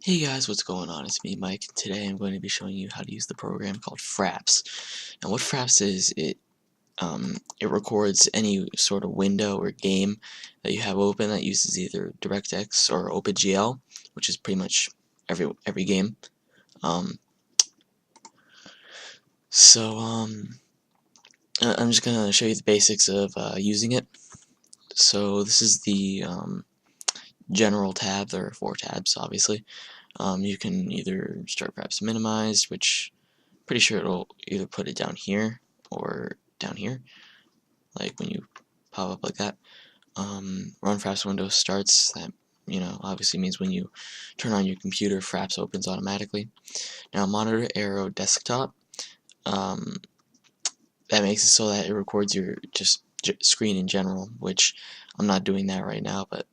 Hey guys, what's going on? It's me, Mike, and today I'm going to be showing you how to use the program called Fraps. Now, what Fraps is, it records any sort of window or game that you have open that uses either DirectX or OpenGL, which is pretty much every game. Um, so I'm just gonna show you the basics of using it. So this is the general tab. There are 4 tabs, obviously. You can either start Fraps minimized, which pretty sure it'll either put it down here or down here, like when you pop up like that. Run Fraps window starts. That obviously means when you turn on your computer, Fraps opens automatically. Now monitor arrow desktop. Um, that makes it so that it records your screen in general, which I'm not doing that right now, but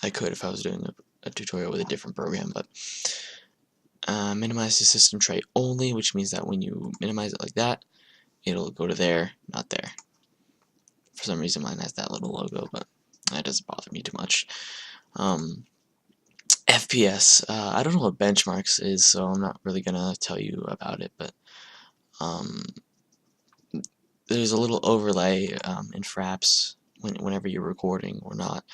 I could if I was doing a tutorial with a different program. But minimize the system tray only, which means that when you minimize it like that, it'll go to there, not there. For some reason mine has that little logo, but that doesn't bother me too much. FPS, I don't know what benchmarks is, so I'm not really gonna tell you about it, but there's a little overlay in Fraps whenever you're recording or not.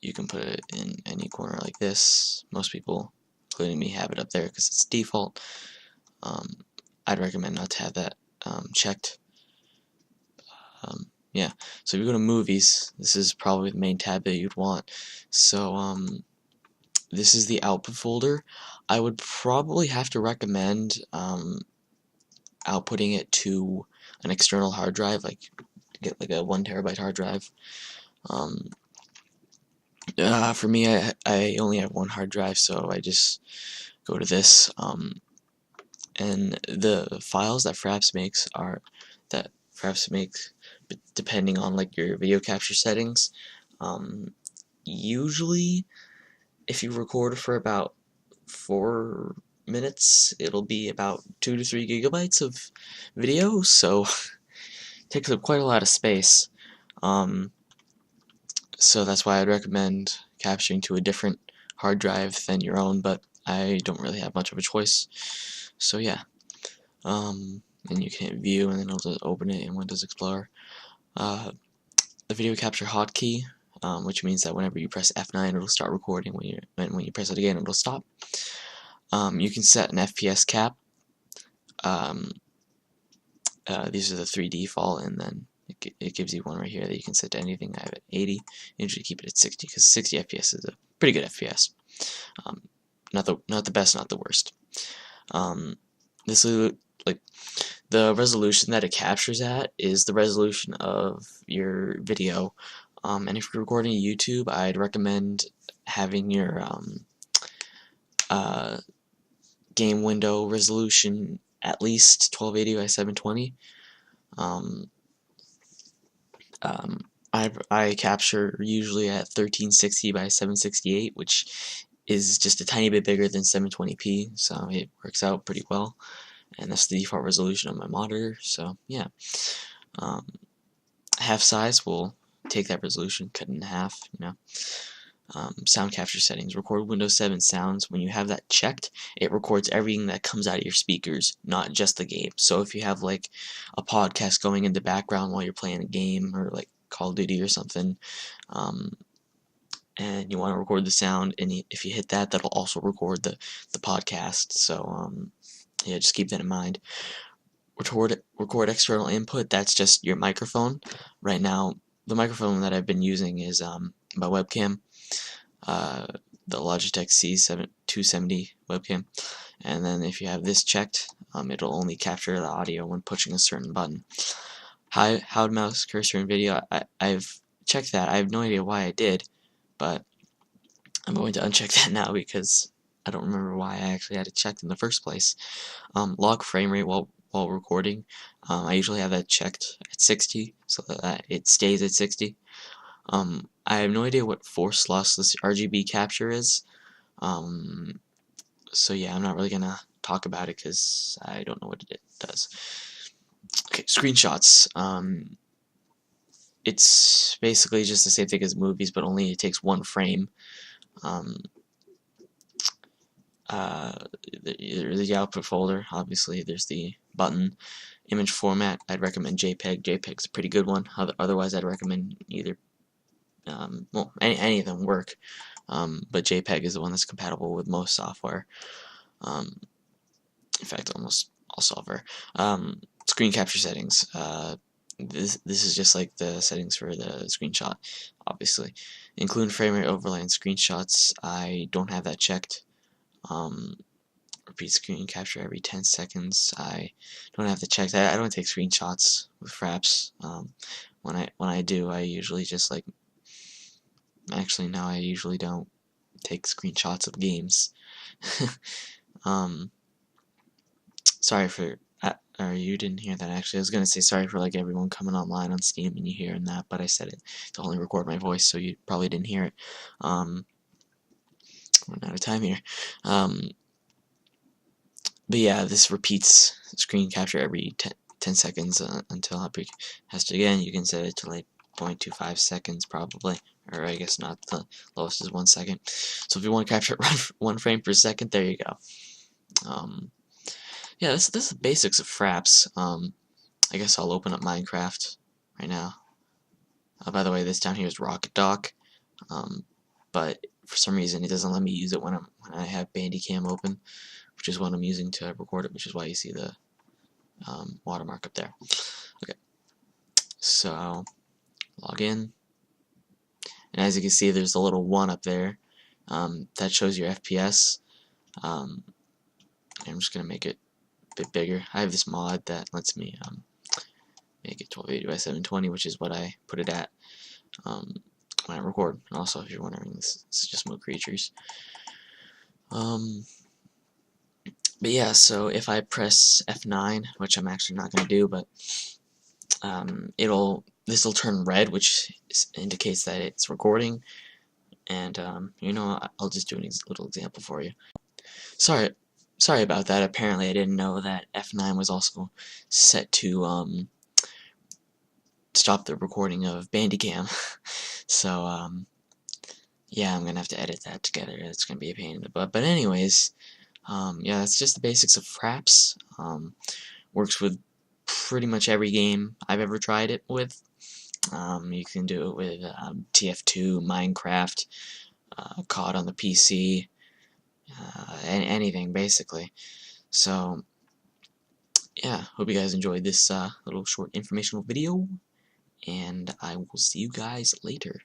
You can put it in any corner like this. Most people, including me, have it up there because it's default. I'd recommend not to have that checked. Yeah, so if you go to movies, this is probably the main tab that you'd want. So this is the output folder. I would probably have to recommend outputting it to an external hard drive, like get like a 1 terabyte hard drive. For me, I only have 1 hard drive, so I just go to this. And the files that Fraps makes depending on like your video capture settings. Usually, if you record for about 4 minutes, it'll be about 2 to 3 gigabytes of video, so it takes up quite a lot of space. So that's why I'd recommend capturing to a different hard drive than your own, but I don't really have much of a choice. So yeah. And you can hit view and then it'll just open it in Windows Explorer. The video capture hotkey, which means that whenever you press F9 it'll start recording, when you press it again it'll stop. You can set an FPS cap. These are the 3 default, and then it gives you one right here that you can set to anything. I have it at 80. I usually keep it at 60 because 60 FPS is a pretty good FPS. Not the best, not the worst. This is like the resolution that it captures at is the resolution of your video. And if you're recording YouTube, I'd recommend having your game window resolution at least 1280 by 720. I capture usually at 1360 by 768, which is just a tiny bit bigger than 720p, so it works out pretty well. And that's the default resolution of my monitor, so yeah. Half size will take that resolution, cut it in half, sound capture settings. Record Windows 7 sounds. When you have that checked, it records everything that comes out of your speakers, not just the game. So if you have like a podcast going in the background while you're playing a game, or like Call of Duty or something, and you want to record the sound, and if you hit that, that'll also record the podcast. So yeah, just keep that in mind. Record external input. That's just your microphone. Right now, the microphone that I've been using is my webcam. The Logitech C270 webcam, and then if you have this checked, it'll only capture the audio when pushing a certain button. How to mouse cursor in video, I've checked that. I have no idea why I did, but I'm going to uncheck that now because I don't remember why I actually had it checked in the first place. Log frame rate while recording, I usually have that checked at 60 so that it stays at 60. I have no idea what force lossless RGB capture is, so yeah, I'm not really gonna talk about it because I don't know what it does. Okay, screenshots. It's basically just the same thing as movies, but only it takes 1 frame. Um, there's the output folder. Obviously, there's the button. Image format, I'd recommend JPEG. JPEG's a pretty good one. Otherwise, I'd recommend either, well, any of them work. But JPEG is the one that's compatible with most software. In fact, almost all software. Screen capture settings. This is just like the settings for the screenshot, obviously. Include frame rate overlay and screenshots. I don't have that checked. Repeat screen capture every 10 seconds. I don't have to check that. I don't take screenshots with Fraps. When I do, I usually just like. Actually, no, I usually don't take screenshots of games. Sorry for. Or you didn't hear that actually. I was gonna say sorry for like everyone coming online on Steam and you hearing that, but I said it to only record my voice, so you probably didn't hear it. Run out of time here. But yeah, this repeats screen capture every 10 seconds until it has to again. You can set it to like 0.25 seconds probably, or I guess not. The lowest is 1 second. So if you want to capture it 1 frame per second, there you go. Yeah, this is the basics of Fraps. I guess I'll open up Minecraft right now. By the way, this down here is Rocket Dock, but for some reason it doesn't let me use it when I have Bandicam open, which is what I'm using to record it, which is why you see the watermark up there. Okay, so log in, and as you can see, there's a little 1 up there that shows your FPS. I'm just gonna make it a bit bigger. I have this mod that lets me make it 1280 by 720, which is what I put it at when I record. And also, if you're wondering, this is just Mo Creatures. But yeah, so if I press F9, which I'm actually not going to do, but this will turn red, which indicates that it's recording. And you know, I'll just do a little example for you. Sorry about that. Apparently, I didn't know that F9 was also set to stop the recording of Bandicam. So yeah, I'm gonna have to edit that together. It's gonna be a pain in the butt. But anyways, yeah, that's just the basics of Fraps. Works with pretty much every game I've ever tried it with. You can do it with TF2, Minecraft, COD on the PC, anything basically. So yeah, hope you guys enjoyed this little short informational video, and I will see you guys later.